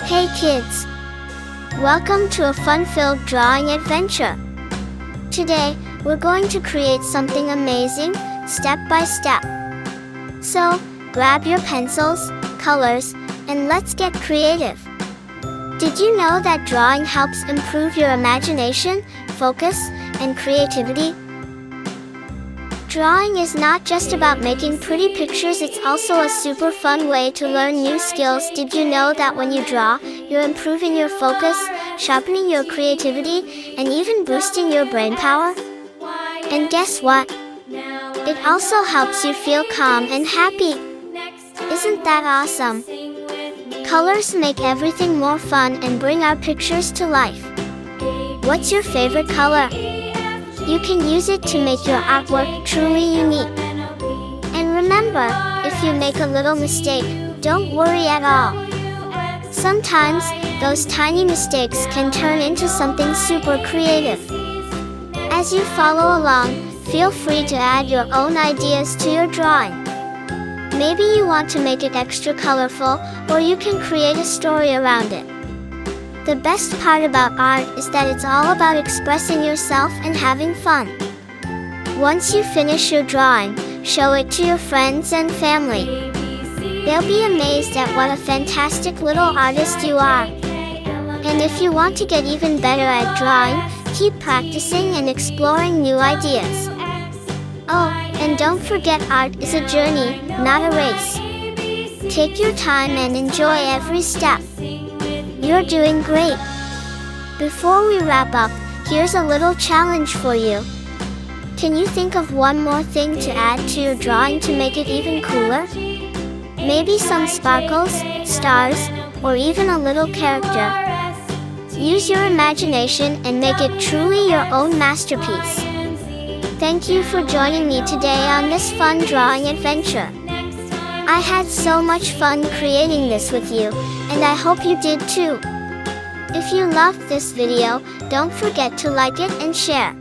Hey kids! Welcome to a fun-filled drawing adventure. Today, we're going to create something amazing, step by step. So, grab your pencils, colors, and let's get creative. Did you know that drawing helps improve your imagination, focus, and creativity? Drawing is not just about making pretty pictures, it's also a super fun way to learn new skills. Did you know that when you draw, you're improving your focus, sharpening your creativity, and even boosting your brain power? And guess what? It also helps you feel calm and happy. Isn't that awesome? Colors make everything more fun and bring our pictures to life. What's your favorite color? You can use it to make your artwork truly unique. And remember, if you make a little mistake, don't worry at all. Sometimes, those tiny mistakes can turn into something super creative. As you follow along, feel free to add your own ideas to your drawing. Maybe you want to make it extra colorful, or you can create a story around it. The best part about art is that it's all about expressing yourself and having fun. Once you finish your drawing, show it to your friends and family. They'll be amazed at what a fantastic little artist you are. And if you want to get even better at drawing, keep practicing and exploring new ideas. Oh, and don't forget, art is a journey, not a race. Take your time and enjoy every step. You're doing great! Before we wrap up, here's a little challenge for you. Can you think of one more thing to add to your drawing to make it even cooler? Maybe some sparkles, stars, or even a little character. Use your imagination and make it truly your own masterpiece. Thank you for joining me today on this fun drawing adventure. I had so much fun creating this with you, and I hope you did too. If you loved this video, don't forget to like it and share.